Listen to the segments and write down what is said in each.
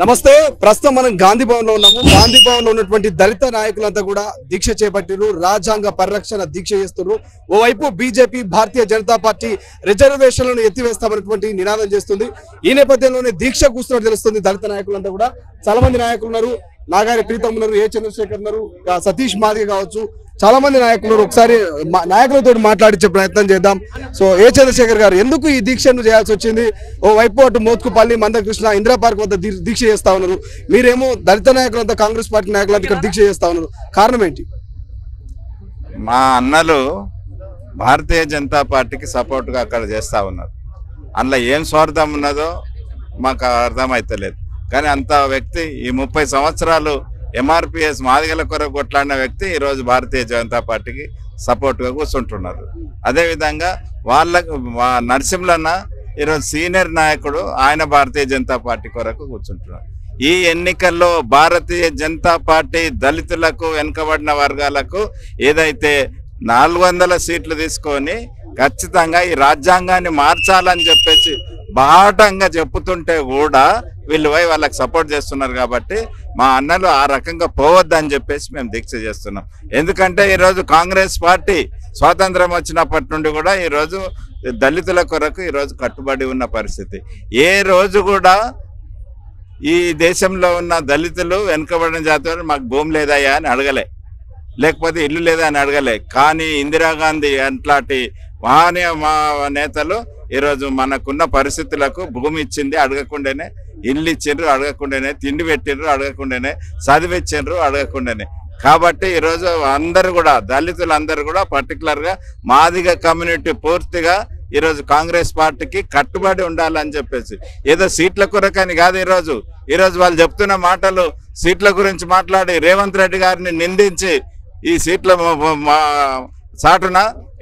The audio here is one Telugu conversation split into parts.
నమస్తే. ప్రస్తుతం మనం గాంధీ భవన్ లో ఉన్నాము. గాంధీ భవన్ లో ఉన్నటువంటి దళిత నాయకులంతా కూడా దీక్ష చేపట్టిరు, రాజ్యాంగ పరిరక్షణ దీక్ష చేస్తున్నారు. ఓవైపు బీజేపీ భారతీయ జనతా పార్టీ రిజర్వేషన్లను ఎత్తివేస్తామన్నటువంటి నినాదం చేస్తుంది. ఈ నేపథ్యంలోనే దీక్ష కూస్తున్నట్టు తెలుస్తుంది. దళిత నాయకులంతా కూడా చాలా మంది నాయకులు ఉన్నారు. నాగారి ప్రీతం ఉన్నారు, ఏ చంద్రశేఖర్ ఉన్నారు, సతీష్ మాదిగ కావచ్చు, చాలా మంది నాయకులు. ఒకసారి నాయకులతో మాట్లాడించే ప్రయత్నం చేద్దాం. సో ఏ చంద్రశేఖర్ గారు, ఎందుకు ఈ దీక్షను చేయాల్సి వచ్చింది? ఓ వైపు అటు మోత్కుపల్లి, మందకృష్ణ, ఇందిరా పార్క్ వద్ద దీక్ష చేస్తా ఉన్నారు. మీరేమో దళిత నాయకులంతా, కాంగ్రెస్ పార్టీ నాయకులంతా ఇక్కడ దీక్ష చేస్తా ఉన్నారు. కారణం ఏంటి? మా అన్నలు భారతీయ జనతా పార్టీకి సపోర్ట్గా అక్కడ చేస్తూ ఉన్నారు. అందులో ఏం స్వార్థం ఉన్నదో మాకు అర్థమైతలేదు. కానీ అంత వ్యక్తి ఈ 30 సంవత్సరాలు ఎంఆర్పిఎస్ మాదిగల కొరకు కొట్లాడిన వ్యక్తి ఈరోజు భారతీయ జనతా పార్టీకి సపోర్ట్గా కూర్చుంటున్నారు. అదేవిధంగా వాళ్ళకు నరసింహన్న ఈరోజు సీనియర్ నాయకుడు, ఆయన భారతీయ జనతా పార్టీ కొరకు కూర్చుంటున్నారు. ఈ ఎన్నికల్లో భారతీయ జనతా పార్టీ దళితులకు, వెనుకబడిన వర్గాలకు ఏదైతే 400 సీట్లు తీసుకొని ఖచ్చితంగా ఈ రాజ్యాంగాన్ని మార్చాలని చెప్పేసి బాటంగా చెప్పుతుంటే కూడా వీళ్ళు పోయి వాళ్ళకి సపోర్ట్ చేస్తున్నారు. కాబట్టి మా అన్నలు ఆ రకంగా పోవద్దని చెప్పేసి మేము దీక్ష చేస్తున్నాం. ఎందుకంటే ఈరోజు కాంగ్రెస్ పార్టీ స్వాతంత్రం వచ్చినప్పటి నుండి కూడా ఈరోజు దళితుల కొరకు ఈరోజు కట్టుబడి ఉన్న పరిస్థితి. ఏ రోజు కూడా ఈ దేశంలో ఉన్న దళితులు, వెనుకబడిన జాతులు మాకు భూమి లేదయ్యా అని అడగలే, లేకపోతే ఇల్లు లేదా అని అడగలే. కానీ ఇందిరాగాంధీ అట్లాంటి మహానీయ నేతలు ఈరోజు మనకున్న పరిస్థితులకు భూమి ఇచ్చింది అడగకుండానే, ఇల్లు ఇచ్చిండ్రు అడగకుండానే, తిండి పెట్టిండ్రు అడగకుండానే, చదివిచ్చిండ్రు అడగకుండానే. కాబట్టి ఈరోజు అందరూ కూడా దళితులందరూ కూడా పర్టికులర్గా మాదిగ కమ్యూనిటీ పూర్తిగా ఈరోజు కాంగ్రెస్ పార్టీకి కట్టుబడి ఉండాలని చెప్పేసి, ఏదో సీట్ల కొరకని కాదు. ఈరోజు వాళ్ళు చెప్తున్న మాటలు సీట్ల గురించి మాట్లాడి రేవంత్ రెడ్డి గారిని నిందించి ఈ సీట్ల చాటున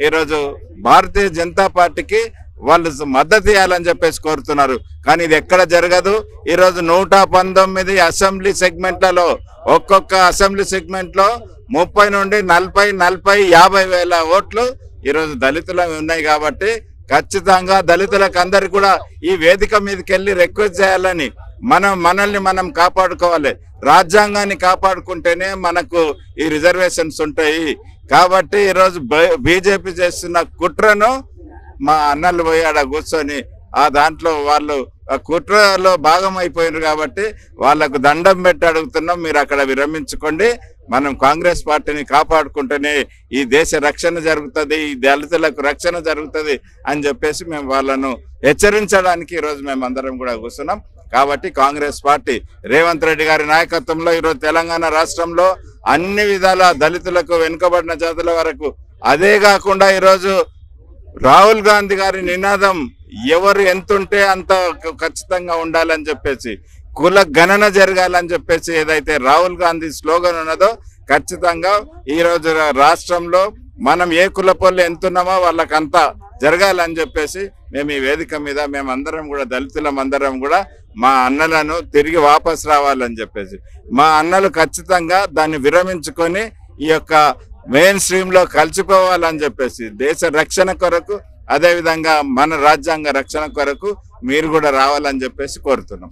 ఈరోజు భారతీయ జనతా పార్టీకి వాళ్ళు మద్దతు ఇవ్వాలని చెప్పేసి కోరుతున్నారు. కానీ ఇది ఎక్కడ జరగదు. ఈరోజు 119 అసెంబ్లీ సెగ్మెంట్లలో ఒక్కొక్క అసెంబ్లీ సెగ్మెంట్లో 30 నుండి 40-50 వేల ఓట్లు ఈరోజు దళితులు ఉన్నాయి. కాబట్టి ఖచ్చితంగా దళితులకు అందరికి కూడా ఈ వేదిక మీదకి వెళ్ళి రిక్వెస్ట్ చేయాలని, మనల్ని మనం కాపాడుకోవాలి. రాజ్యాంగాన్ని కాపాడుకుంటేనే మనకు ఈ రిజర్వేషన్స్ ఉంటాయి. కాబట్టి ఈరోజు బీజేపీ చేస్తున్న కుట్రను మా అన్నలు పోయి ఆడ కూర్చొని ఆ దాంట్లో వాళ్ళు కుట్రలో భాగం అయిపోయినారు. కాబట్టి వాళ్లకు దండం పెట్టి అడుగుతున్నాం, మీరు అక్కడ విరమించుకోండి. మనం కాంగ్రెస్ పార్టీని కాపాడుకుంటేనే ఈ దేశ రక్షణ జరుగుతుంది, ఈ దళితులకు రక్షణ జరుగుతుంది అని చెప్పేసి మేము వాళ్ళను హెచ్చరించడానికి ఈరోజు మేము అందరం కూడా కూర్చున్నాం. కాబట్టి కాంగ్రెస్ పార్టీ రేవంత్ రెడ్డి గారి నాయకత్వంలో ఈరోజు తెలంగాణ రాష్ట్రంలో అన్ని విధాల దళితులకు, వెనుకబడిన జాతుల వరకు, అదే కాకుండా ఈరోజు రాహుల్ గాంధీ గారి నినాదం ఎవరు ఎంతుంటే అంత ఖచ్చితంగా ఉండాలని చెప్పేసి, కుల గణన జరగాలని చెప్పేసి ఏదైతే రాహుల్ గాంధీ స్లోగన్ ఉన్నదో ఖచ్చితంగా ఈరోజు రాష్ట్రంలో మనం ఏ కులపోళ్ళు ఎంతున్నామో వాళ్ళకంతా జరగాలని చెప్పేసి మేము ఈ వేదిక మీద మేమందరం కూడా దళితులమందరం కూడా మా అన్నలను తిరిగి వాపస్ రావాలని చెప్పేసి, మా అన్నలు ఖచ్చితంగా దాన్ని విరమించుకొని ఈ యొక్క మెయిన్ స్ట్రీమ్ లో కలిసిపోవాలని చెప్పేసి, దేశ రక్షణ కొరకు, అదేవిధంగా మన రాజ్యాంగ రక్షణ కొరకు మీరు కూడా రావాలని చెప్పేసి కోరుతున్నాం.